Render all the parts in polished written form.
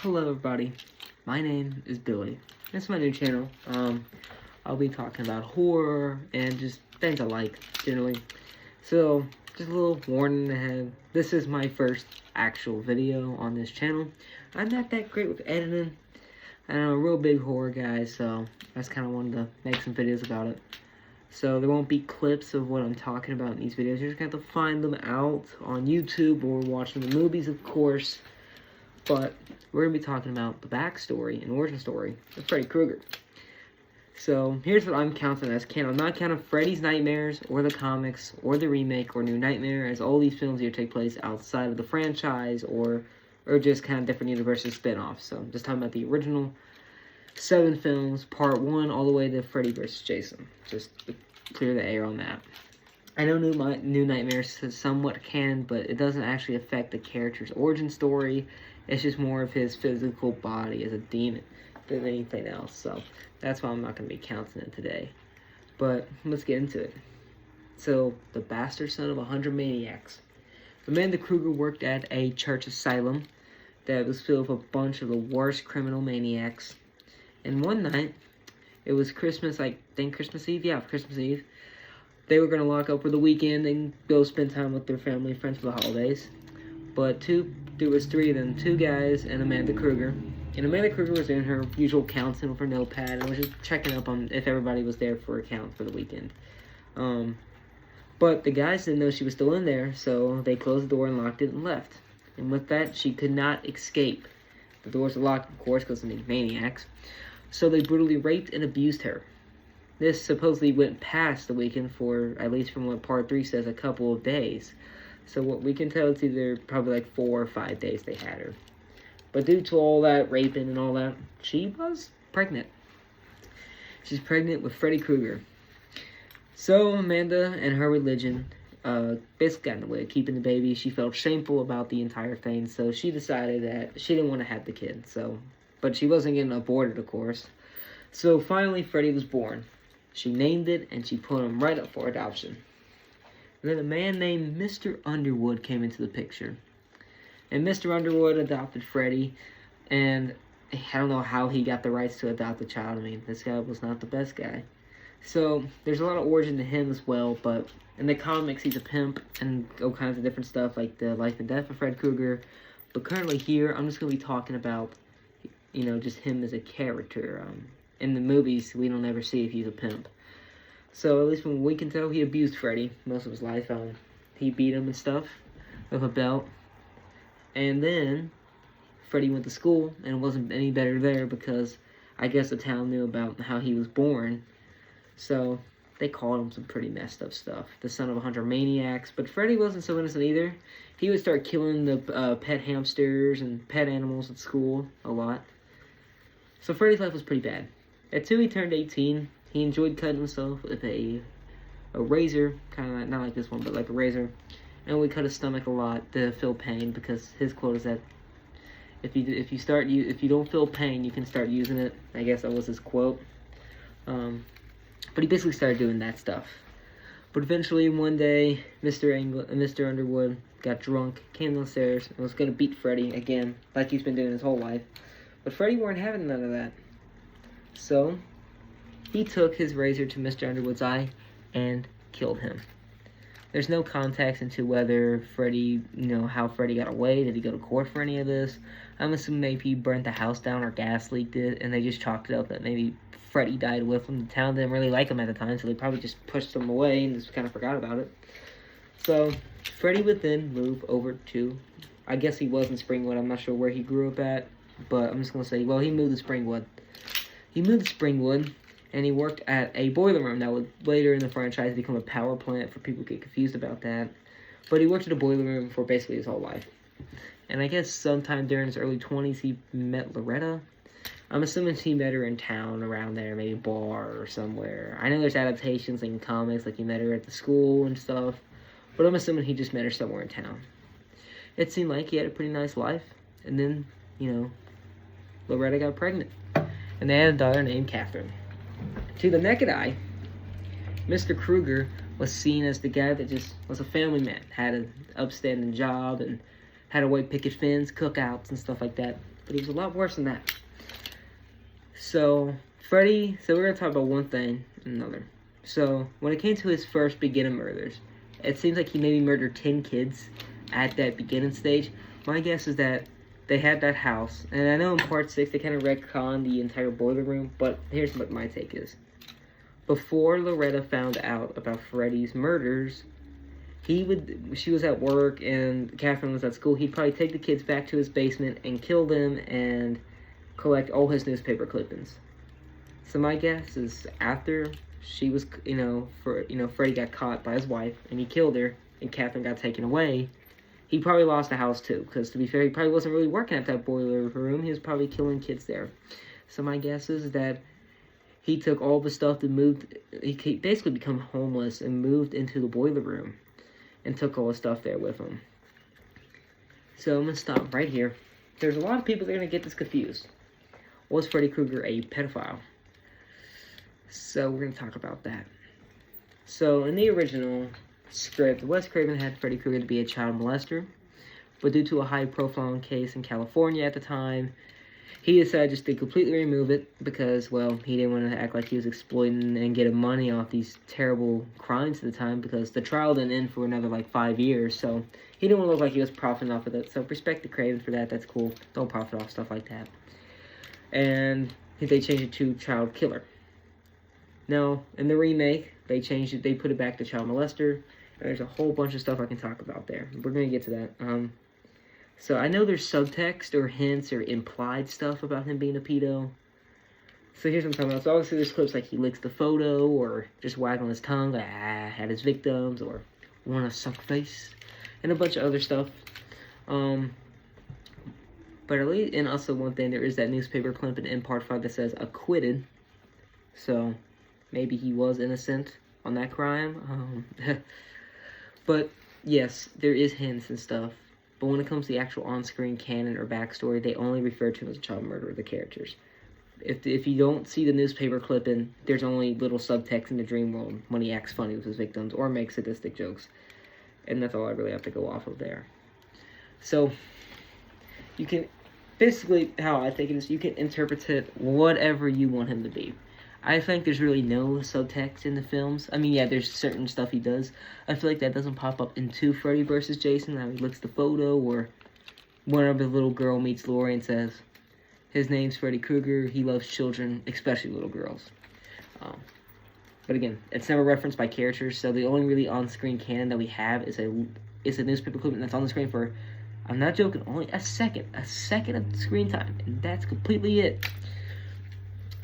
Hello everybody, my name is Billy. This is my new channel. I'll be talking about horror and just things I like, generally. So, just a little warning ahead. This is my first actual video on this channel. I'm not that great with editing. I'm a real big horror guy, so I just kind of wanted to make some videos about it. So there won't be clips of what I'm talking about in these videos. You're just going to have to find them out on YouTube or watching the movies, of course. But we're going to be talking about the backstory and origin story of Freddy Krueger. So here's what I'm counting as canon. I'm not counting Freddy's Nightmares or the comics or the remake or New Nightmare, as all these films here take place outside of the franchise or just kind of different universes spin-offs. So I'm just talking about the original 7 films, part 1 all the way to Freddy vs. Jason. Just to clear the air on that. I know New Nightmares is somewhat canon, but it doesn't actually affect the character's origin story. It's just more of his physical body as a demon than anything else. So that's why I'm not going to be counting it today. But let's get into it. So, the bastard son of 100 maniacs. Amanda Krueger worked at a church asylum that was filled with a bunch of the worst criminal maniacs. And one night, it was Christmas, I think Christmas Eve? Yeah, Christmas Eve. They were going to lock up for the weekend and go spend time with their family and friends for the holidays. But there was 3 of them, 2 guys and Amanda Krueger. And Amanda Krueger was doing her usual counting with her notepad and was just checking up on if everybody was there for a count for the weekend. But the guys didn't know she was still in there, so they closed the door and locked it and left. And with that, she could not escape. The doors were locked, of course, because of these maniacs. So they brutally raped and abused her. This supposedly went past the weekend for, at least from what part 3 says, a couple of days. So what we can tell, it's either probably like 4 or 5 days they had her. But due to all that raping and all that, she was pregnant. She's pregnant with Freddy Krueger. So Amanda and her religion basically got in the way of keeping the baby. She felt shameful about the entire thing, so she decided that she didn't want to have the kid. But she wasn't getting aborted, of course. So finally, Freddy was born. She named it, and she put him right up for adoption. And then a man named Mr. Underwood came into the picture. And Mr. Underwood adopted Freddy, and I don't know how he got the rights to adopt the child. I mean, this guy was not the best guy. So, there's a lot of origin to him as well, but in the comics, he's a pimp and all kinds of different stuff, like the life and death of Fred Krueger. But currently here, I'm just going to be talking about, just him as a character. In the movies, we don't ever see if he's a pimp. So, at least from what we can tell, he abused Freddy most of his life. He beat him and stuff with a belt. And then, Freddy went to school, and it wasn't any better there because I guess the town knew about how he was born. So, they called him some pretty messed up stuff. The son of 100 maniacs. But Freddy wasn't so innocent either. He would start killing the pet hamsters and pet animals at school a lot. So, Freddy's life was pretty bad. At 2, he turned 18. He enjoyed cutting himself with a razor, kind of not like this one, but like a razor. And we cut his stomach a lot to feel pain, because his quote is that if you don't feel pain, you can start using it. I guess that was his quote. But he basically started doing that stuff. But eventually, one day, Mr. Underwood got drunk, came downstairs, and was going to beat Freddy again, like he's been doing his whole life. But Freddy weren't having none of that. So he took his razor to Mr. Underwood's eye and killed him. There's no context into whether Freddy, how Freddy got away. Did he go to court for any of this? I'm assuming maybe he burnt the house down or gas leaked it, and they just chalked it up that maybe Freddy died with him. The town didn't really like him at the time, so they probably just pushed him away and just kind of forgot about it. So Freddy would then move over to, I guess he was in Springwood. I'm not sure where he grew up at, but I'm just going to say, well, he moved to Springwood. He moved to Springwood, and he worked at a boiler room that would later in the franchise become a power plant, for people who get confused about that. But he worked at a boiler room for basically his whole life. And I guess sometime during his early 20s, he met Loretta. I'm assuming he met her in town around there, maybe a bar or somewhere. I know there's adaptations in comics, like he met her at the school and stuff. But I'm assuming he just met her somewhere in town. It seemed like he had a pretty nice life. And then, Loretta got pregnant. And they had a daughter named Catherine. To the naked eye, Mr. Krueger was seen as the guy that just was a family man, had an upstanding job, and had a white picket fence, cookouts, and stuff like that. but he was a lot worse than that. So, Freddy, so we're going to talk about one thing and another. So, when it came to his first beginning murders, it seems like he maybe murdered 10 kids at that beginning stage. My guess is that they had that house, and I know in part 6 they kind of retconned the entire boiler room, but here's what my take is. Before Loretta found out about Freddy's murders, she was at work and Catherine was at school, he'd probably take the kids back to his basement and kill them and collect all his newspaper clippings. So my guess is after she was, Freddy got caught by his wife and he killed her and Catherine got taken away, he probably lost the house too, because to be fair, he probably wasn't really working at that boiler room, he was probably killing kids there. So my guess is that he took all the stuff and he basically became homeless and moved into the boiler room and took all the stuff there with him. So I'm going to stop right here. There's a lot of people that are going to get this confused. Was Freddy Krueger a pedophile? So we're going to talk about that. So in the original script, Wes Craven had Freddy Krueger to be a child molester, but due to a high-profile case in California at the time, he decided just to completely remove it because, well, he didn't want to act like he was exploiting and getting money off these terrible crimes at the time because the trial didn't end for another, 5 years, so he didn't want to look like he was profiting off of it. So respect the Craven for that, that's cool. Don't profit off stuff like that. And they changed it to child killer. Now, in the remake, they changed it, they put it back to child molester, and there's a whole bunch of stuff I can talk about there. We're going to get to that. So I know there's subtext or hints or implied stuff about him being a pedo. So here's what I'm talking about. So obviously there's clips like he licks the photo or just wagging his tongue at his victims or wanna suck face and a bunch of other stuff. But at least, and also one thing, there is that newspaper clipping in part 5 that says acquitted. So maybe he was innocent on that crime. But yes, there is hints and stuff. But when it comes to the actual on-screen canon or backstory, they only refer to him as a child murderer, the characters. If you don't see the newspaper clipping, there's only little subtext in the dream world when he acts funny with his victims or makes sadistic jokes. And that's all I really have to go off of there. So, you can, basically, how I think it is, you can interpret it whatever you want him to be. I think there's really no subtext in the films. I mean, yeah, there's certain stuff he does. I feel like that doesn't pop up into Freddy vs. Jason. How he looks the photo, or whenever the little girl meets Laurie and says, his name's Freddy Krueger, he loves children, especially little girls. But again, it's never referenced by characters, so the only really on-screen canon that we have is a newspaper clipping that's on the screen for, I'm not joking, only a second of screen time, and that's completely it.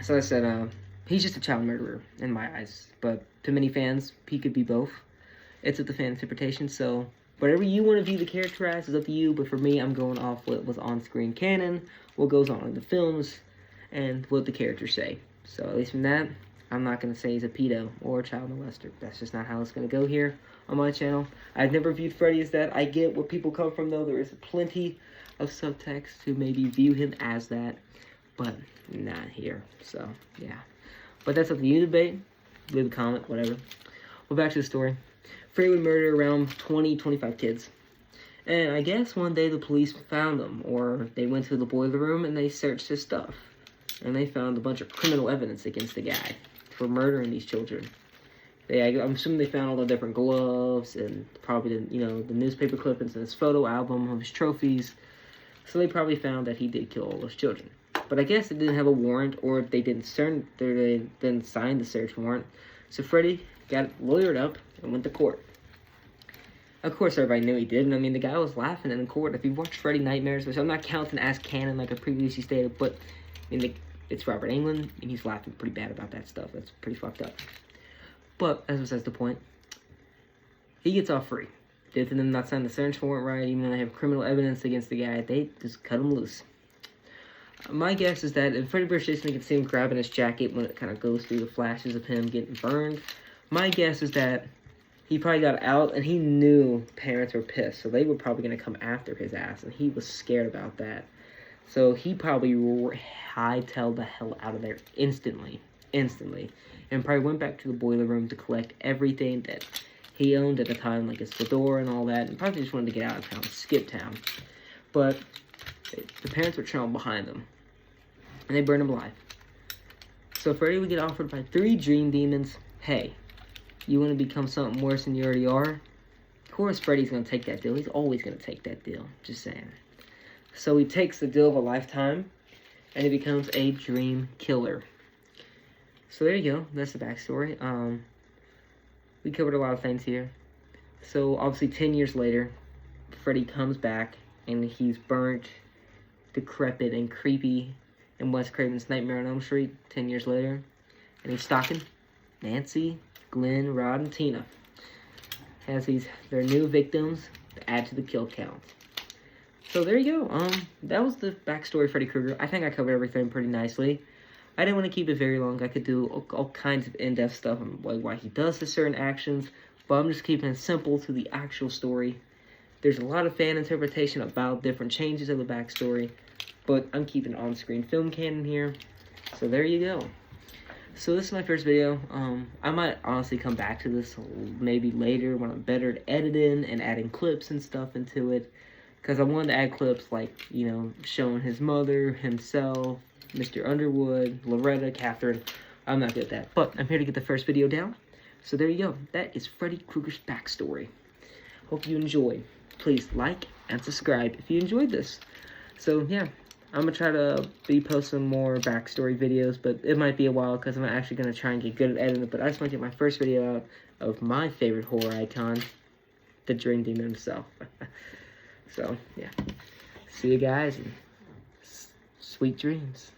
So I said, he's just a child murderer, in my eyes. But to many fans, he could be both. It's up to fan interpretation, so whatever you want to view the character as is up to you. But for me, I'm going off what was on-screen canon, what goes on in the films, and what the characters say. So at least from that, I'm not going to say he's a pedo or a child molester. That's just not how it's going to go here on my channel. I've never viewed Freddy as that. I get where people come from, though. There is plenty of subtext to maybe view him as that, but not here. So, yeah. But that's up to you to debate. Leave a comment, whatever. Well, back to the story. Freddy would murder around 20-25 kids. And I guess one day the police found him, or they went to the boiler room and they searched his stuff. And they found a bunch of criminal evidence against the guy for murdering these children. I'm assuming they found all the different gloves and probably the newspaper clippings and his photo album of his trophies. So they probably found that he did kill all those children. But I guess they didn't have a warrant, or they didn't sign the search warrant. So Freddy got lawyered up and went to court. Of course, everybody knew he did. And I mean, the guy was laughing in court. If you watch Freddy Nightmares, which I'm not counting as canon like I previously stated, but I mean, it's Robert Englund, and he's laughing pretty bad about that stuff. That's pretty fucked up. But, as was the point, he gets off free. Due to them not signing the search warrant right, even though they have criminal evidence against the guy, they just cut him loose. My guess is that if Freddy vs. Jason, you can see him grabbing his jacket when it kind of goes through the flashes of him getting burned. My guess is that he probably got out and he knew parents were pissed, so they were probably going to come after his ass, and he was scared about that. So he probably hightailed the hell out of there instantly, and probably went back to the boiler room to collect everything that he owned at the time, like his fedora and all that, and probably just wanted to get out of town, skip town. But The parents were trailed behind them, and they burned him alive. So Freddy would get offered by 3 dream demons, hey, you want to become something worse than you already are? Of course Freddy's going to take that deal. He's always going to take that deal. Just saying. So he takes the deal of a lifetime, and he becomes a dream killer. So there you go. That's the backstory. We covered a lot of things here. So obviously 10 years later, Freddy comes back, and he's burnt, decrepit, and creepy in Wes Craven's Nightmare on Elm Street 10 years later. And he's stalking Nancy, Glenn, Rod, and Tina. Has their new victims to add to the kill count. So there you go. That was the backstory of Freddy Krueger. I think I covered everything pretty nicely. I didn't want to keep it very long. I could do all kinds of in-depth stuff on why he does the certain actions, but I'm just keeping it simple to the actual story. There's a lot of fan interpretation about different changes of the backstory, but I'm keeping on-screen film canon here. So there you go. So this is my first video. I might honestly come back to this maybe later when I'm better at editing and adding clips and stuff into it. Because I wanted to add clips like, you know, showing his mother, himself, Mr. Underwood, Loretta, Catherine. I'm not good at that. But I'm here to get the first video down. So there you go. That is Freddy Krueger's backstory. Hope you enjoy. Please like and subscribe if you enjoyed this. So yeah, I'm going to try to be posting more backstory videos. But it might be a while because I'm actually going to try and get good at editing. But I just want to get my first video out of my favorite horror icon, the Dream Demon himself. So, yeah. See you guys, and sweet dreams.